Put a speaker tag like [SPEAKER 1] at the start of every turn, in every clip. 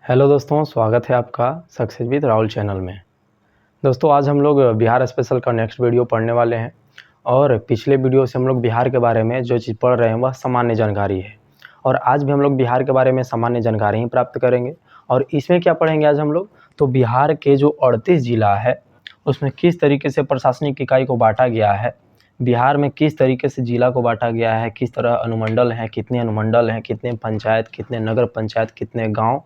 [SPEAKER 1] Hello दोस्तों, स्वागत है आपका सक्सेस विद राहुल चैनल में। दोस्तों, आज हम लोग बिहार स्पेशल का नेक्स्ट वीडियो पढ़ने वाले हैं और पिछले वीडियो से हम लोग बिहार के बारे में जो चीज़ पढ़ रहे हैं वह सामान्य जानकारी है और आज भी हम लोग बिहार के बारे में सामान्य जानकारी ही प्राप्त करेंगे। और इसमें क्या पढ़ेंगे आज हम लोग, तो बिहार के जो 38 ज़िला है उसमें किस तरीके से प्रशासनिक इकाई को बांटा गया है, बिहार में किस तरीके से ज़िला को बांटा गया है, किस तरह अनुमंडल हैं, कितने अनुमंडल हैं, कितने पंचायत, कितने नगर पंचायत, कितने गाँव,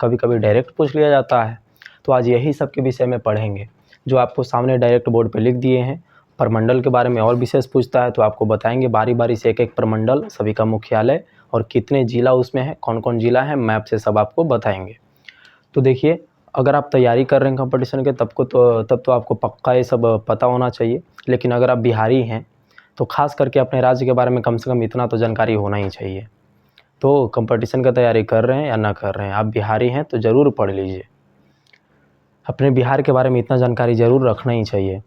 [SPEAKER 1] कभी कभी डायरेक्ट पूछ लिया जाता है। तो आज यही सब के विषय में पढ़ेंगे जो आपको सामने डायरेक्ट बोर्ड पे लिख दिए हैं। प्रमंडल के बारे में और विशेष पूछता है तो आपको बताएंगे बारी बारी से एक एक प्रमंडल, सभी का मुख्यालय और कितने जिला उसमें है, कौन कौन जिला है, मैप से सब आपको बताएंगे। तो देखिए, अगर आप तैयारी कर रहे हैं कंपटीशन के तब तो आपको पक्का ये सब पता होना चाहिए। लेकिन अगर आप बिहारी हैं तो खास करके अपने राज्य के बारे में कम से कम इतना तो जानकारी होना ही चाहिए। तो कंपटीशन का तैयारी कर रहे हैं या ना कर रहे हैं, आप बिहारी हैं तो ज़रूर पढ़ लीजिए। अपने बिहार के बारे में इतना जानकारी ज़रूर रखना ही चाहिए।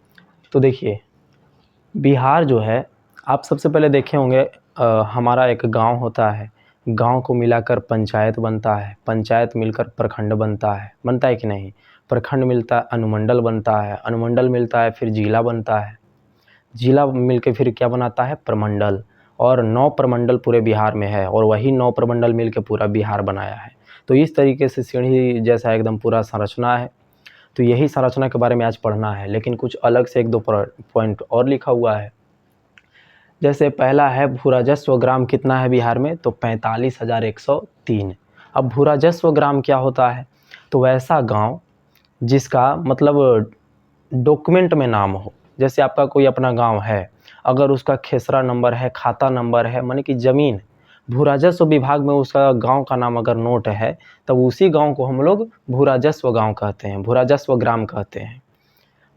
[SPEAKER 1] तो देखिए, बिहार जो है, आप सबसे पहले देखे होंगे हमारा एक गांव होता है, गांव को मिलाकर पंचायत बनता है, पंचायत मिलकर प्रखंड बनता है कि नहीं, प्रखंड मिलता है अनुमंडल बनता है, अनुमंडल मिलता है फिर जिला बनता है, जिला मिलके फिर क्या बनाता है, प्रमंडल। और 9 प्रमंडल पूरे बिहार में है और वही 9 प्रमंडल मिलके पूरा बिहार बनाया है। तो इस तरीके से सीढ़ी जैसा एकदम पूरा संरचना है। तो यही संरचना के बारे में आज पढ़ना है, लेकिन कुछ अलग से एक दो पॉइंट और लिखा हुआ है। जैसे पहला है भू राजस्व ग्राम कितना है बिहार में, तो 45,103। अब भू राजस्व ग्राम क्या होता है, तो वैसा गाँव जिसका मतलब डॉक्यूमेंट में नाम हो। जैसे आपका कोई अपना गांव है, अगर उसका खेसरा नंबर है, खाता नंबर है, माने कि ज़मीन भू राजस्व विभाग में उसका गांव का नाम अगर नोट है, तब उसी गांव को हम लोग भू राजस्व गाँव कहते हैं, भू राजस्व ग्राम कहते हैं।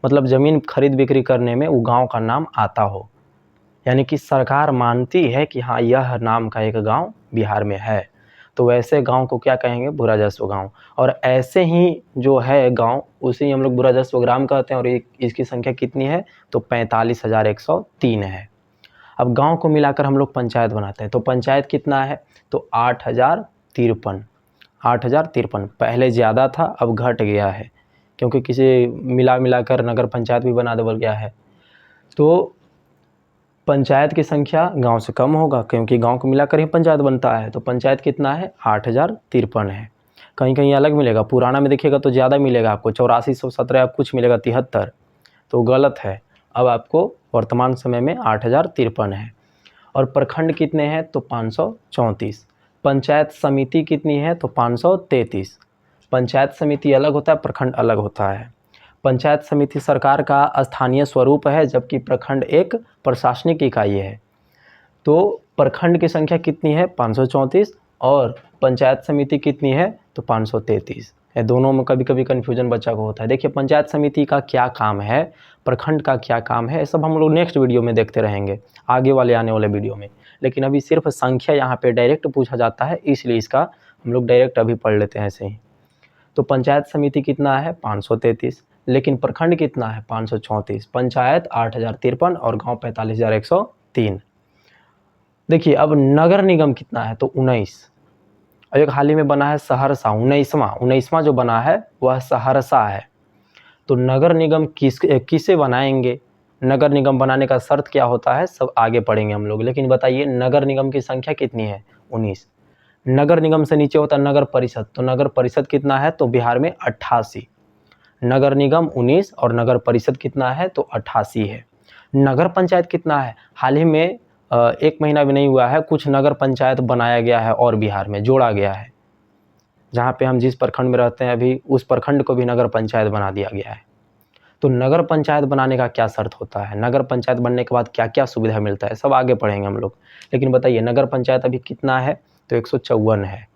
[SPEAKER 1] मतलब ज़मीन खरीद बिक्री करने में वो गांव का नाम आता हो, यानी कि सरकार मानती है कि हाँ, यह नाम का एक गांव बिहार में है। तो वैसे गांव को क्या कहेंगे, भू राजस्व गाँव। और ऐसे ही जो है गांव, उसे हम लोग भू राजस्व ग्राम कहते हैं। और इसकी संख्या कितनी है, तो 45,103 है। अब गांव को मिलाकर हम लोग पंचायत बनाते हैं, तो पंचायत कितना है, तो 8,053। 8,053 पहले ज़्यादा था, अब घट गया है क्योंकि किसी मिलाकर नगर पंचायत भी बना दिया गया है। तो पंचायत की संख्या गांव से कम होगा क्योंकि गांव को मिलाकर ही पंचायत बनता है। तो पंचायत कितना है, 8,053 है। कहीं कहीं अलग मिलेगा, पुराना में देखिएगा तो ज़्यादा मिलेगा आपको, 8417 या कुछ मिलेगा 73, तो गलत है। अब आपको वर्तमान समय में 8,053 है। और प्रखंड कितने हैं, तो 534। पंचायत समिति कितनी है, तो 533। पंचायत समिति अलग होता है, प्रखंड अलग होता है। पंचायत समिति सरकार का स्थानीय स्वरूप है, जबकि प्रखंड एक प्रशासनिक इकाई है। तो प्रखंड की संख्या कितनी है, 534, और पंचायत समिति कितनी है, तो 533। ये दोनों में कभी कभी कन्फ्यूजन बच्चा को होता है। देखिए, पंचायत समिति का क्या काम है, प्रखंड का क्या काम है, ये सब हम लोग नेक्स्ट वीडियो में देखते रहेंगे, आगे वाले आने वाले वीडियो में। लेकिन अभी सिर्फ संख्या यहाँ पे डायरेक्ट पूछा जाता है, इसलिए इसका हम लोग डायरेक्ट अभी पढ़ लेते हैं ऐसे ही। तो पंचायत समिति कितना है, 533, लेकिन प्रखंड कितना है, 534। पंचायत 8,053 और गांव 45,103। देखिए, अब नगर निगम कितना है, तो 19। और एक हाल ही में बना है सहरसा, 19वां जो बना है वह सहरसा है। तो नगर निगम किसे बनाएंगे, नगर निगम बनाने का शर्त क्या होता है, सब आगे पढ़ेंगे हम लोग। लेकिन बताइए, नगर निगम की संख्या कितनी है, 19। नगर निगम से नीचे होता है नगर परिषद, तो नगर परिषद कितना है, तो बिहार में 88। नगर निगम 19 और नगर परिषद कितना है, तो 88 है। नगर पंचायत कितना है, हाल ही में 1 महीना भी नहीं हुआ है, कुछ नगर पंचायत बनाया गया है और बिहार में जोड़ा गया है। जहाँ पे हम जिस प्रखंड में रहते हैं अभी, उस प्रखंड को भी नगर पंचायत बना दिया गया है। तो नगर पंचायत बनाने का क्या शर्त होता है, नगर पंचायत बनने के बाद क्या क्या सुविधा मिलता है, सब आगे पढ़ेंगे हम लोग। लेकिन बताइए, नगर पंचायत अभी कितना है, तो 154 है।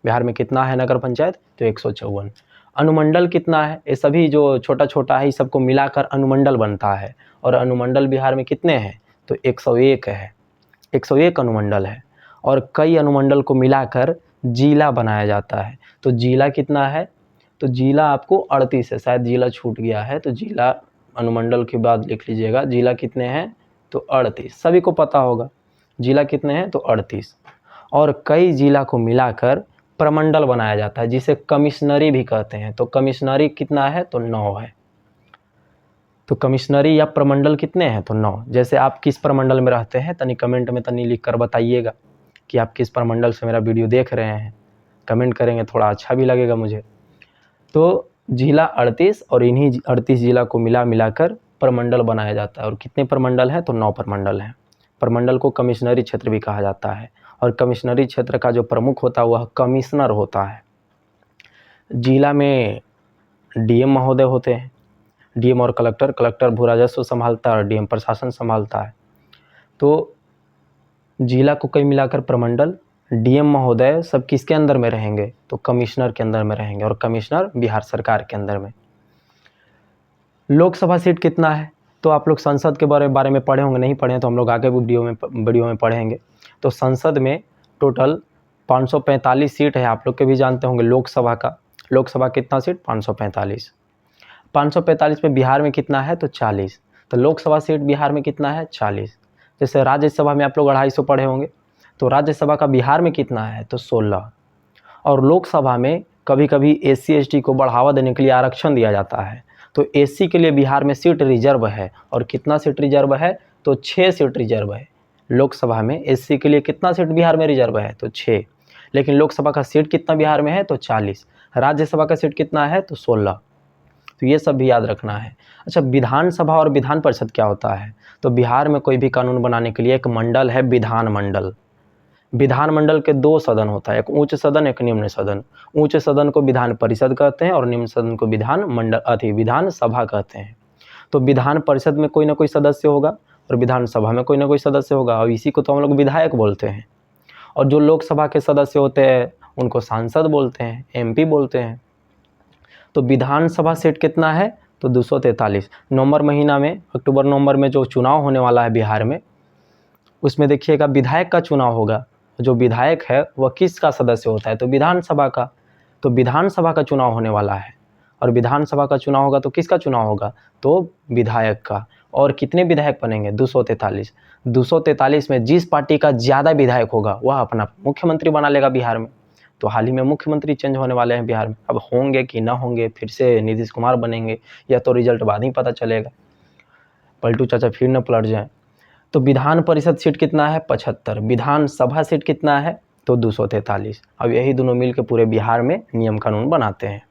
[SPEAKER 1] बिहार में कितना है नगर पंचायत, तो 154। अनुमंडल कितना है, ये सभी जो छोटा छोटा है, सबको मिलाकर अनुमंडल बनता है। और अनुमंडल बिहार में कितने हैं, तो 101 है, 101 अनुमंडल है। और कई अनुमंडल को मिलाकर जिला बनाया जाता है। तो जिला कितना है, तो जिला आपको 38 है, शायद जिला छूट गया है, तो जिला अनुमंडल के बाद लिख लीजिएगा। जिला कितने हैं, तो 38, सभी को पता होगा जिला कितने हैं, तो 38। और कई जिला को मिलाकर प्रमंडल बनाया जाता है, जिसे कमिश्नरी भी कहते हैं। तो कमिश्नरी कितना है? तो 9 है। तो कमिश्नरी या प्रमंडल कितने हैं? तो 9। जैसे आप किस प्रमंडल में रहते हैं, तनी कमेंट में तनी लिख कर बताइएगा कि आप किस प्रमंडल से मेरा वीडियो देख रहे हैं। कमेंट करेंगे, थोड़ा अच्छा भी लगेगा मुझे। तो जिला 38 और इन्हीं 38 जिला को मिलाकर प्रमंडल बनाया जाता है। और कितने प्रमंडल हैं? तो 9 प्रमंडल हैं। प्रमंडल को कमिश्नरी क्षेत्र भी कहा जाता है। और कमिश्नरी क्षेत्र का जो प्रमुख होता है वह कमिश्नर होता है। जिला में डीएम महोदय होते हैं। डीएम और कलेक्टर भू राजस्व संभालता है और डीएम प्रशासन संभालता है। तो जिला को कई मिलाकर प्रमंडल, डीएम महोदय सब किसके अंदर में रहेंगे? तो कमिश्नर के अंदर में रहेंगे। और कमिश्नर बिहार सरकार के अंदर में। लोकसभा सीट कितना है? तो आप लोग संसद के बारे में पढ़े होंगे, नहीं पढ़े हैं तो हम लोग आगे वीडियो में पढ़ेंगे। तो संसद में टोटल 545 सीट है। आप लोग के भी जानते होंगे लोकसभा का। लोकसभा कितना सीट? 545। 545 में बिहार में कितना है? तो 40। तो लोकसभा सीट बिहार में कितना है? 40। जैसे राज्यसभा में आप लोग 250 पढ़े होंगे, तो राज्यसभा का बिहार में कितना है? तो 16। और लोकसभा में कभी कभी SC ST को बढ़ावा देने के लिए आरक्षण दिया जाता है। तो SC के लिए बिहार में सीट रिजर्व है। और कितना सीट रिजर्व है? तो 6 सीट रिजर्व है। लोकसभा में SC के लिए कितना सीट बिहार में रिजर्व है? तो 6। लेकिन लोकसभा का सीट कितना बिहार में है? तो 40। राज्यसभा का सीट कितना है? तो 16। तो ये सब भी याद रखना है। अच्छा, विधानसभा और विधान परिषद क्या होता है? तो बिहार में कोई भी कानून बनाने के लिए एक मंडल है, विधानमंडल। विधानमंडल के 2 सदन होता है, एक उच्च सदन, एक निम्न सदन। उच्च सदन को विधान परिषद कहते हैं और निम्न सदन को विधानसभा कहते हैं। तो विधान परिषद में कोई ना कोई सदस्य होगा और विधानसभा में कोई ना कोई सदस्य होगा, और इसी को तो हम लोग विधायक बोलते हैं। और जो लोकसभा के सदस्य होते हैं उनको सांसद बोलते हैं, MP बोलते हैं। तो विधानसभा सीट कितना है? तो 243। नवंबर महीना में, अक्टूबर नवंबर में जो चुनाव होने वाला है बिहार में, उसमें देखिएगा विधायक का चुनाव होगा। जो विधायक है वह किसका सदस्य होता है? तो विधानसभा का। तो विधानसभा का चुनाव होने वाला है, और विधानसभा का चुनाव होगा तो किसका चुनाव होगा? तो विधायक का। और कितने विधायक बनेंगे? 243। 243 में जिस पार्टी का ज़्यादा विधायक होगा वह अपना मुख्यमंत्री बना लेगा बिहार में। तो हाल ही में मुख्यमंत्री चेंज होने वाले हैं बिहार में। अब होंगे कि ना होंगे, फिर से नीतीश कुमार बनेंगे, या तो रिजल्ट बाद ही पता चलेगा, पलटू चाचा फिर न पलट जाएं। तो विधान परिषद सीट कितना है? 75। विधानसभा सीट कितना है? तो 243। अब यही दोनों मिल के पूरे बिहार में नियम कानून बनाते हैं।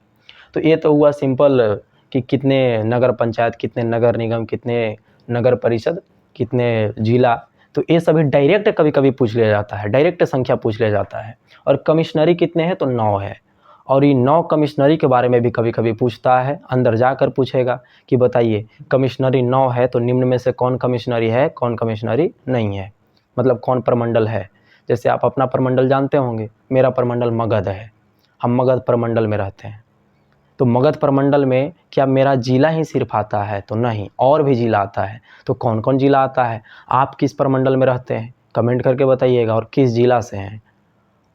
[SPEAKER 1] तो ये तो हुआ सिंपल कि कितने नगर पंचायत, कितने नगर निगम, कितने नगर परिषद, कितने जिला। तो ये सभी डायरेक्ट कभी कभी पूछ लिया जाता है, डायरेक्ट संख्या पूछ लिया जाता है। और कमिश्नरी कितने हैं? तो 9 है। और ये 9 कमिश्नरी के बारे में भी कभी कभी पूछता है, अंदर जाकर पूछेगा कि बताइए कमिश्नरी 9 है तो निम्न में से कौन कमिश्नरी है, कौन कमिश्नरी नहीं है, मतलब कौन प्रमंडल है। जैसे आप अपना प्रमंडल जानते होंगे, मेरा प्रमंडल मगध है, हम मगध प्रमंडल में रहते हैं। तो मगध प्रमंडल में क्या मेरा जिला ही सिर्फ आता है? तो नहीं, और भी जिला आता है। तो कौन कौन जिला आता है? आप किस प्रमंडल में रहते हैं? कमेंट करके बताइएगा, और किस जिला से हैं।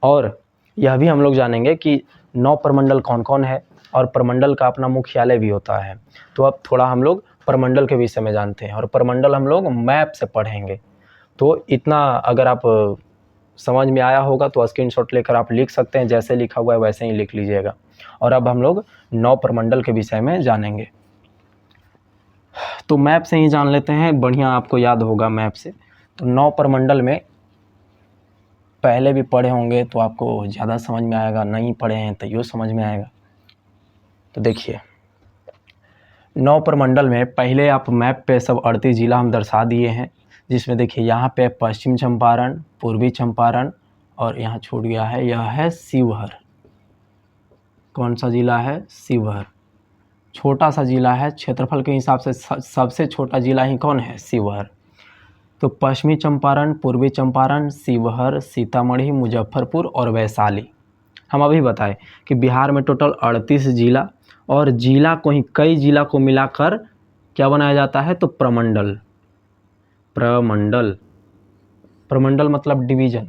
[SPEAKER 1] और यह भी हम लोग जानेंगे कि 9 प्रमंडल कौन कौन है, और प्रमंडल का अपना मुख्यालय भी होता है। तो अब थोड़ा हम लोग प्रमंडल के विषय में जानते हैं, और प्रमंडल हम लोग मैप से पढ़ेंगे। तो इतना अगर आप समझ में आया होगा तो स्क्रीनशॉट लेकर आप लिख सकते हैं, जैसे लिखा हुआ है वैसे ही लिख लीजिएगा। और अब हम लोग 9 प्रमंडल के विषय में जानेंगे। तो मैप से ही जान लेते हैं, बढ़िया आपको याद होगा मैप से। तो 9 प्रमंडल में पहले भी पढ़े होंगे तो आपको ज़्यादा समझ में आएगा, नहीं पढ़े हैं तो यूँ समझ में आएगा। तो देखिए 9 प्रमंडल में पहले आप मैप पे सब 38 जिला हम दर्शा दिए हैं, जिसमें देखिए यहाँ पे पश्चिम चंपारण, पूर्वी चंपारण, और यहाँ छूट गया है, यह है शिवहर। कौन सा जिला है? शिवहर। छोटा सा जिला है, क्षेत्रफल के हिसाब से सबसे छोटा जिला ही कौन है? शिवहर। तो पश्चिमी चंपारण, पूर्वी चंपारण, शिवहर, सीतामढ़ी, मुजफ्फरपुर और वैशाली। हम अभी बताएं कि बिहार में टोटल 38 जिला, और जिला को ही कई जिला को मिलाकर क्या बनाया जाता है? तो प्रमंडल। प्रमंडल, प्रमंडल मतलब डिवीजन,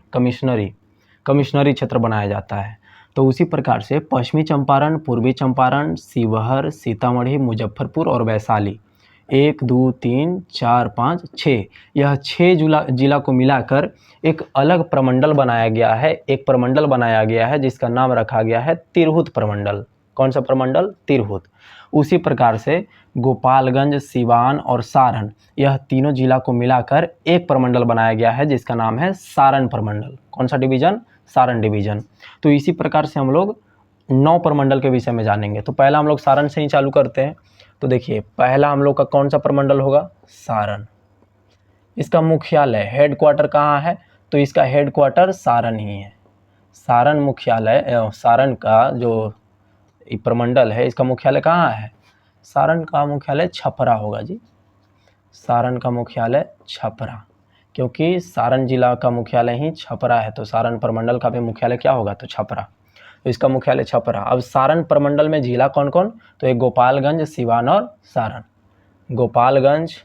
[SPEAKER 1] कमिश्नरी क्षेत्र बनाया जाता है। तो उसी प्रकार से पश्चिमी चंपारण, पूर्वी चंपारण, शिवहर, सीतामढ़ी, मुजफ्फरपुर और वैशाली, 1 2 3 4 5 6, यह 6 जिला को मिलाकर एक अलग प्रमंडल बनाया गया है, एक प्रमंडल बनाया गया है जिसका नाम रखा गया है तिरहुत प्रमंडल। कौन सा प्रमंडल? तिरहुत। उसी प्रकार से गोपालगंज, सिवान और सारण, यह तीनों जिला को मिलाकर एक प्रमंडल बनाया गया है जिसका नाम है सारण प्रमंडल। कौन सा डिवीजन? सारण डिवीजन। तो इसी प्रकार से हम लोग 9 प्रमंडल के विषय में जानेंगे। तो पहला हम लोग सारण से ही चालू करते हैं। तो देखिए, पहला हम लोग का कौन सा प्रमंडल होगा? सारण। इसका मुख्यालय, हेडक्वार्टर कहाँ है? तो इसका हेडक्वार्टर सारण ही है। सारण मुख्यालय, सारण का जो प्रमंडल है इसका मुख्यालय कहाँ है? सारण का मुख्यालय छपरा होगा जी। सारण का मुख्यालय छपरा, क्योंकि सारण जिला का मुख्यालय ही छपरा है, तो सारण प्रमंडल का भी मुख्यालय क्या होगा? तो छपरा। तो इसका मुख्यालय छपरा। अब सारण प्रमंडल में जिला कौन कौन? तो एक गोपालगंज, सिवान और सारण। गोपालगंज,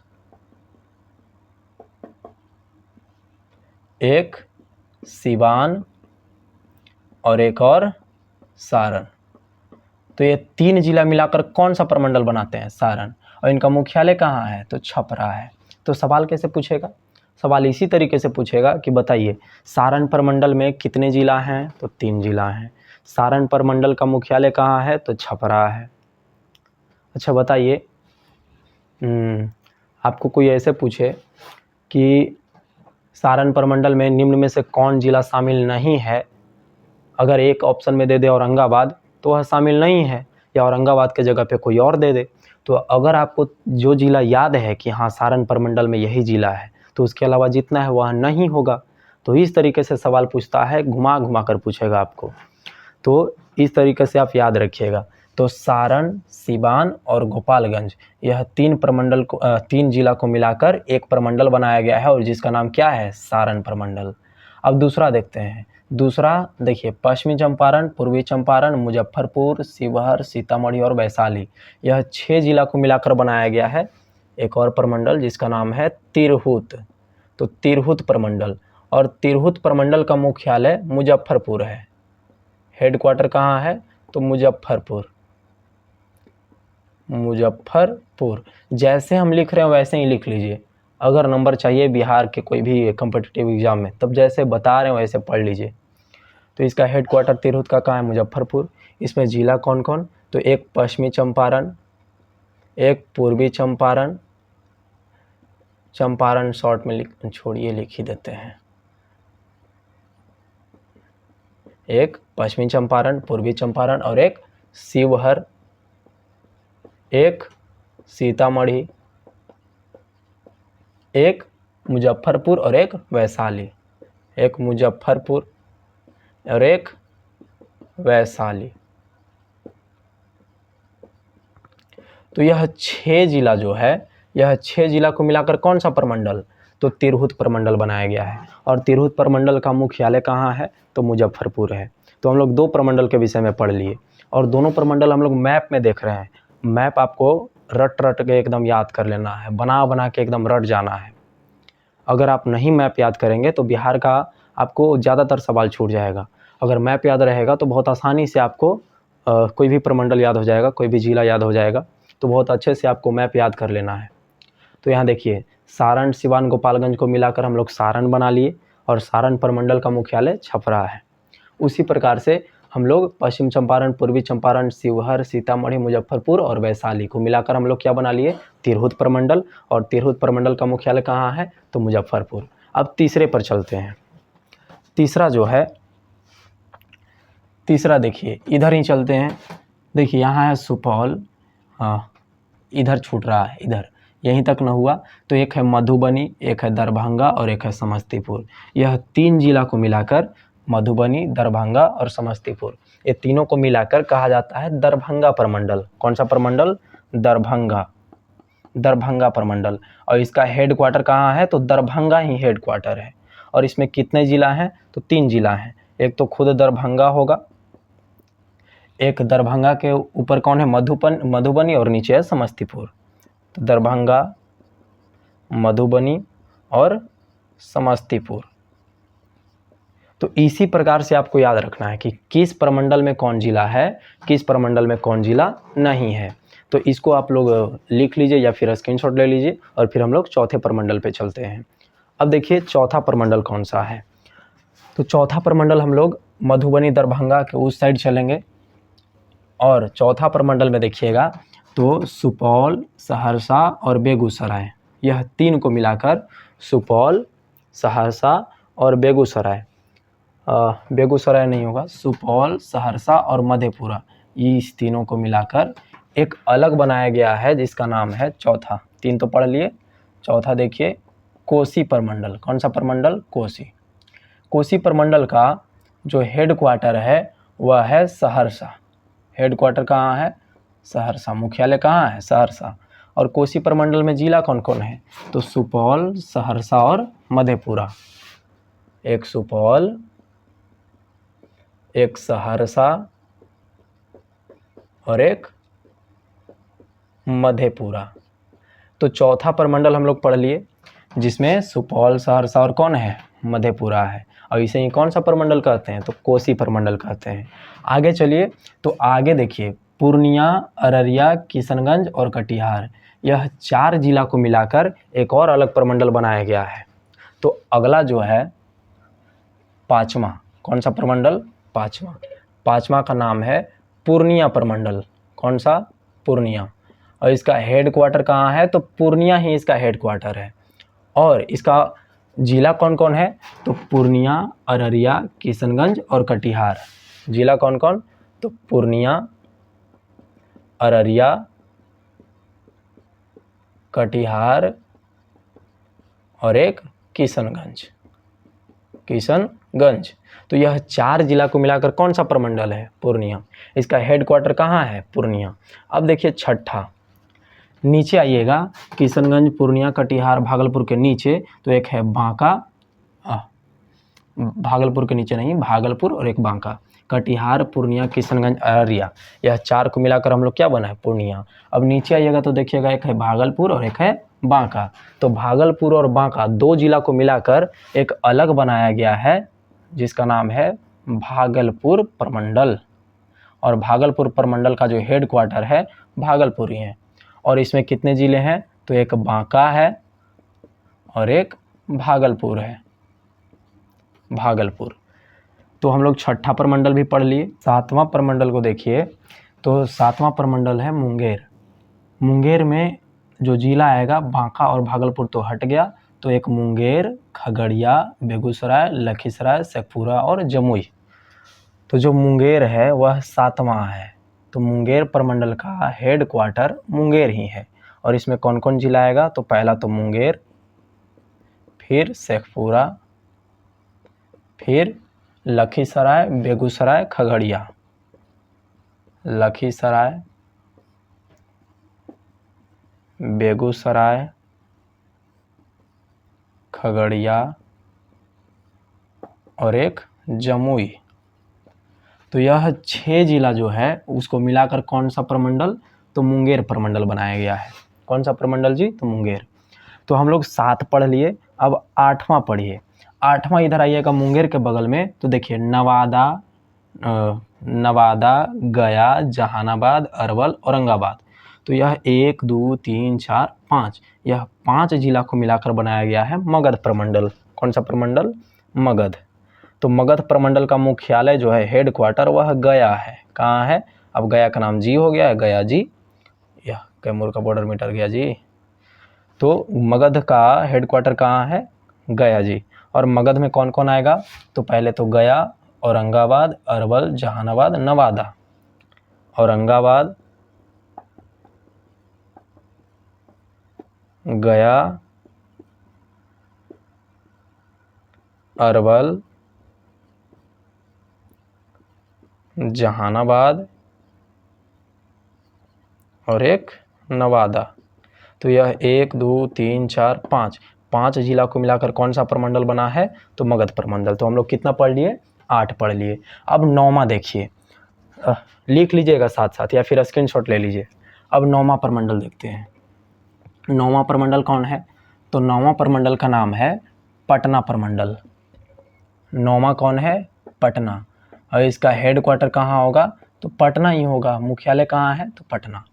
[SPEAKER 1] एक सिवान और एक और सारण। तो ये 3 जिला मिलाकर कौन सा प्रमंडल बनाते हैं? सारण। और इनका मुख्यालय कहाँ है? तो छपरा है। तो सवाल कैसे पूछेगा? सवाल इसी तरीके से पूछेगा कि बताइए सारण प्रमंडल में कितने जिला हैं? तो 3 जिला हैं। सारण प्रमंडल का मुख्यालय कहाँ है? तो छपरा है। अच्छा बताइए, आपको कोई ऐसे पूछे कि सारण प्रमंडल में निम्न में से कौन जिला शामिल नहीं है, अगर एक ऑप्शन में दे दे औरंगाबाद तो वह शामिल नहीं है, या औरंगाबाद के जगह पे कोई और दे दे, तो अगर आपको जो जिला याद है कि हाँ सारण प्रमंडल में यही जिला है, तो उसके अलावा जितना है वह नहीं होगा। तो इस तरीके से सवाल पूछता है, घुमा घुमा कर पूछेगा आपको। तो इस तरीके से आप याद रखिएगा। तो सारण, सिवान और गोपालगंज, यह 3 प्रमंडल को 3 जिला को मिलाकर एक प्रमंडल बनाया गया है और जिसका नाम क्या है? सारण प्रमंडल। अब दूसरा देखते हैं। दूसरा देखिए, पश्चिमी चंपारण, पूर्वी चंपारण, मुजफ्फरपुर, शिवहर, सीतामढ़ी और वैशाली, यह 6 जिला को मिलाकर बनाया गया है एक और प्रमंडल जिसका नाम है तिरहुत। तो तिरहुत प्रमंडल, और तिरहुत प्रमंडल का मुख्यालय मुजफ्फरपुर है। हेडक्वार्टर कहाँ है? तो मुजफ्फरपुर। मुजफ्फरपुर जैसे हम लिख रहे हैं वैसे ही लिख लीजिए। अगर नंबर चाहिए बिहार के कोई भी कॉम्पिटिटिव एग्जाम में, तब जैसे बता रहे हैं वैसे पढ़ लीजिए। तो इसका हेडक्वार्टर तिरहुत का कहाँ है? मुजफ्फरपुर। इसमें जिला कौन कौन? तो एक पश्चिमी चंपारण, एक पूर्वी चंपारण, चंपारण शॉर्ट में छोड़िए लिख ही देते हैं, एक पश्चिमी चंपारण, पूर्वी चंपारण और एक शिवहर, एक सीतामढ़ी, एक मुजफ्फरपुर और एक वैशाली। एक मुजफ्फरपुर और एक वैशाली। तो यह 6 जिला जो है, यह 6 जिला को मिलाकर कौन सा प्रमंडल? तो तिरहुत प्रमंडल बनाया गया है। और तिरहुत प्रमंडल का मुख्यालय कहाँ है? तो मुजफ्फरपुर है। तो हम लोग 2 प्रमंडल के विषय में पढ़ लिए, और दोनों प्रमंडल हम लोग मैप में देख रहे हैं। मैप आपको रट रट के एकदम याद कर लेना है, बना बना के एकदम रट जाना है। अगर आप नहीं मैप याद करेंगे तो बिहार का आपको ज़्यादातर सवाल छूट जाएगा। अगर मैप याद रहेगा तो बहुत आसानी से आपको कोई भी प्रमंडल याद हो जाएगा, कोई भी जिला याद हो जाएगा। तो बहुत अच्छे से आपको मैप याद कर लेना है। तो यहाँ देखिए, सारण, सिवान, गोपालगंज को मिलाकर हम लोग सारण बना लिए, और सारण प्रमंडल का मुख्यालय छपरा है। उसी प्रकार से हम लोग पश्चिम चंपारण, पूर्वी चंपारण, शिवहर, सीतामढ़ी, मुजफ्फरपुर और वैशाली को मिलाकर हम लोग क्या बना लिए? तिरहुत प्रमंडल। और तिरहुत प्रमंडल का मुख्यालय कहाँ है? तो मुजफ्फरपुर। अब तीसरे पर चलते हैं। तीसरा जो है, तीसरा देखिए इधर ही चलते हैं। देखिए यहाँ है सुपौल, हाँ इधर छूट रहा है, इधर यहीं तक न हुआ। तो एक है मधुबनी, एक है दरभंगा और एक है समस्तीपुर। यह 3 जिला को मिलाकर मधुबनी, दरभंगा और समस्तीपुर, ये तीनों को मिलाकर कहा जाता है दरभंगा प्रमंडल। कौन सा प्रमंडल? दरभंगा, दरभंगा प्रमंडल। और इसका हेडक्वार्टर कहाँ है? तो दरभंगा ही हेडक्वार्टर है। और इसमें कितने जिला हैं? तो 3 जिला हैं। एक तो खुद दरभंगा होगा, एक दरभंगा के ऊपर कौन है? मधुबनी, और नीचे है समस्तीपुर। तो दरभंगा, मधुबनी और समस्तीपुर। तो इसी प्रकार से आपको याद रखना है कि किस प्रमंडल में कौन जिला है, किस प्रमंडल में कौन जिला नहीं है। तो इसको आप लोग लिख लीजिए या फिर स्क्रीनशॉट ले लीजिए और फिर हम लोग चौथे प्रमंडल पे चलते हैं। अब देखिए चौथा प्रमंडल कौन सा है। तो चौथा प्रमंडल हम लोग मधुबनी दरभंगा के उस साइड चलेंगे और चौथा प्रमंडल में देखिएगा तो सुपौल, सहरसा और बेगूसराय, यह तीन को मिलाकर सुपौल, सहरसा और बेगूसराय, बेगूसराय नहीं होगा, सुपौल, सहरसा और मधेपुरा, इस तीनों को मिलाकर एक अलग बनाया गया है जिसका नाम है चौथा। तीन तो पढ़ लिए, चौथा देखिए कोसी प्रमंडल। कौन सा प्रमंडल? कोसी। कोसी प्रमंडल का जो हेड क्वार्टर है वह है सहरसा। हेड क्वार्टर कहाँ है? सहरसा। मुख्यालय कहाँ है? सहरसा। और कोसी प्रमंडल में जिला कौन कौन है? तो सुपौल, सहरसा और मधेपुरा। एक सुपौल, एक सहरसा और एक मधेपुरा। तो चौथा प्रमंडल हम लोग पढ़ लिए जिसमें सुपौल, सहरसा और कौन है? मधेपुरा है। और इसे ही कौन सा प्रमंडल कहते हैं? तो कोसी प्रमंडल कहते हैं। आगे चलिए, तो आगे देखिए पूर्णिया, अररिया, किशनगंज और कटिहार, यह 4 जिला को मिलाकर एक और अलग प्रमंडल बनाया गया है। तो अगला जो है पाँचवा, कौन सा प्रमंडल? पाँचवा। पाँचवा का नाम है पूर्णिया प्रमंडल। कौन सा? पूर्णिया। और इसका हेड क्वार्टर कहाँ है? तो पूर्णिया ही इसका हेड क्वार्टर है। और इसका जिला कौन कौन है? तो पूर्णिया, अररिया, किशनगंज और कटिहार। जिला कौन कौन? तो पूर्णिया, अररिया, कटिहार और एक किशनगंज। किशनगंज। तो यह 4 जिला को मिलाकर कौन सा प्रमंडल है? पूर्णिया। इसका हेड क्वार्टर कहाँ है? पूर्णिया। अब देखिए छठा, नीचे आइएगा, किशनगंज, पूर्णिया, कटिहार, भागलपुर के नीचे तो एक है बांका, भागलपुर के नीचे नहीं, भागलपुर और एक बांका। कटिहार, पूर्णिया, किशनगंज, अररिया, यह 4 को मिलाकर हम लोग क्या बना है? पूर्णिया। अब नीचे आइएगा तो देखिएगा एक है भागलपुर और एक है बांका। तो भागलपुर और बांका 2 जिला को मिलाकर एक अलग बनाया गया है जिसका नाम है भागलपुर प्रमंडल। और भागलपुर प्रमंडल का जो हेड क्वार्टर है भागलपुर ही है। और इसमें कितने ज़िले हैं? तो एक बांका है और एक भागलपुर है, भागलपुर। तो हम लोग छठा प्रमंडल भी पढ़ लिए। सातवां प्रमंडल को देखिए, तो सातवां प्रमंडल है मुंगेर। मुंगेर में जो जिला आएगा बांका और भागलपुर तो हट गया, तो एक मुंगेर, खगड़िया, बेगूसराय, लखीसराय, शेखपुरा और जमुई। तो जो मुंगेर है वह 7वां है। तो मुंगेर प्रमंडल का हेड क्वार्टर मुंगेर ही है। और इसमें कौन कौन जिला आएगा? तो पहला तो मुंगेर, फिर शेखपुरा, फिर लखीसराय, बेगूसराय, खगड़िया। लखीसराय, बेगूसराय, खगड़िया और एक जमुई। तो यह 6 जिला जो है उसको मिलाकर कौन सा प्रमंडल? तो मुंगेर प्रमंडल बनाया गया है। कौन सा प्रमंडल जी? तो मुंगेर। तो हम लोग 7 पढ़ लिए। अब 8वां पढ़िए। 8वां इधर आइएगा मुंगेर के बगल में, तो देखिए नवादा, गया, जहानाबाद, अरवल, औरंगाबाद। तो यह 1, 2, 3, 4, 5, यह 5 जिला को मिलाकर बनाया गया है मगध प्रमंडल। कौन सा प्रमंडल? मगध। तो मगध प्रमंडल का मुख्यालय जो है, हेड क्वार्टर, वह गया है। कहाँ है? अब गया का नाम जी हो गया है, गया जी। यह कैमूर का बॉर्डर मीटर गया जी। तो मगध का हेड क्वार्टर कहाँ है? गया जी। और मगध में कौन कौन आएगा? तो पहले तो गया, औरंगाबाद, अरवल, जहानाबाद, नवादा। औरंगाबाद, गया, अरवल, जहानाबाद और एक नवादा। तो यह 1, 2, 3, 4, 5 जिला को मिलाकर कौन सा प्रमंडल बना है? तो मगध प्रमंडल। तो हम लोग कितना पढ़ लिए? 8 पढ़ लिए। अब 9वां देखिए, लिख लीजिएगा साथ साथ या फिर स्क्रीनशॉट ले लीजिए। अब 9वां प्रमंडल देखते हैं। 9वां प्रमंडल कौन है? तो 9वां प्रमंडल का नाम है पटना प्रमंडल। 9वां कौन है? पटना। और इसका हेड क्वार्टर कहाँ होगा? तो पटना ही होगा। मुख्यालय कहाँ है? तो पटना।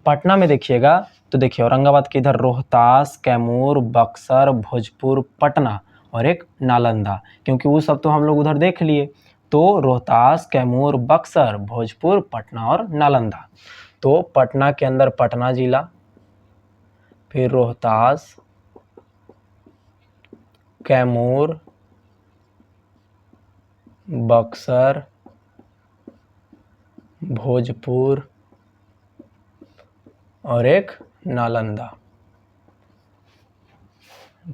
[SPEAKER 1] पटना में देखिएगा तो देखिए औरंगाबाद के इधर रोहतास, कैमूर, बक्सर, भोजपुर, पटना और एक नालंदा, क्योंकि वो सब तो हम लोग उधर देख लिए। तो रोहतास, कैमूर, बक्सर, भोजपुर, पटना और नालंदा। तो पटना के अंदर पटना जिला, फिर रोहतास, कैमूर, बक्सर, भोजपुर और एक नालंदा।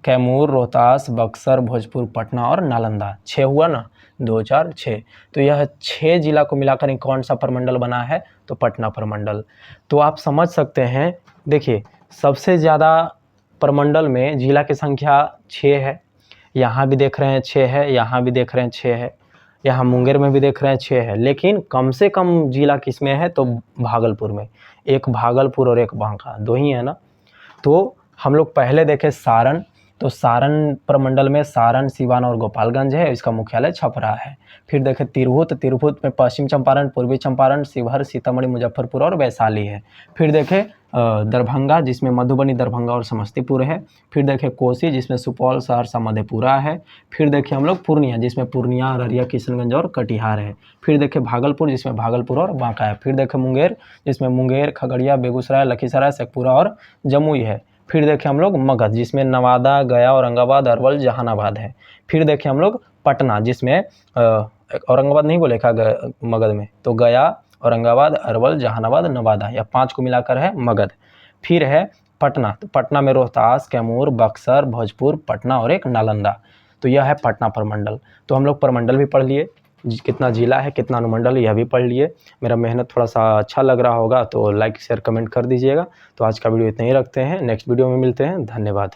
[SPEAKER 1] कैमूर, रोहतास, बक्सर, भोजपुर, पटना और नालंदा। 6 हुआ ना, 2 4 6। तो यह 6 जिला को मिलाकर कौन सा प्रमंडल बना है? तो पटना प्रमंडल। तो आप समझ सकते हैं, देखिए सबसे ज़्यादा प्रमंडल में जिला की संख्या 6 है। यहाँ भी देख रहे हैं 6 है, यहाँ भी देख रहे हैं 6 है, यहाँ मुंगेर में भी देख रहे हैं 6 है। लेकिन कम से कम जिला किस में है? तो भागलपुर में। एक भागलपुर और एक बांका, 2 ही है ना। तो हम लोग पहले देखें सारण। तो सारण प्रमंडल में सारण, सिवान और गोपालगंज है। इसका मुख्यालय छपरा है। फिर देखें तिरहुत। तिरहुत में पश्चिम चंपारण, पूर्वी चंपारण, शिवहर, सीतामढ़ी, मुजफ्फरपुर और वैशाली है। फिर देखें दरभंगा, जिसमें मधुबनी, दरभंगा और समस्तीपुर है। फिर देखें कोसी, जिसमें सुपौल, सहरसा, मधेपुरा है। फिर देखें हम लोग पूर्णिया, जिसमें पूर्णिया, अररिया, किशनगंज और कटिहार है। फिर देखें भागलपुर, जिसमें भागलपुर और बांका है। फिर देखें मुंगेर, जिसमें मुंगेर, खगड़िया, बेगूसराय, लखीसराय, शेखपुरा और जमुई है। फिर देखें हम लोग मगध, जिसमें नवादा, गया, औरंगाबाद, अरवल, जहानाबाद है। फिर देखें हम लोग पटना, जिसमें औरंगाबाद नहीं बोलेगा मगध में, तो गया, औरंगाबाद, अरवल, जहानाबाद, नवादा, या 5 को मिलाकर है मगध। फिर है पटना। तो पटना में रोहतास, कैमूर, बक्सर, भोजपुर, पटना और एक नालंदा। तो यह है पटना प्रमंडल। तो हम लोग प्रमंडल भी पढ़ लिए, कितना जिला है, कितना अनुमंडल, यह भी पढ़ लिए। मेरा मेहनत थोड़ा सा अच्छा लग रहा होगा तो लाइक शेयर कमेंट कर दीजिएगा। तो आज का वीडियो इतना ही रखते हैं, नेक्स्ट वीडियो में मिलते हैं। धन्यवाद।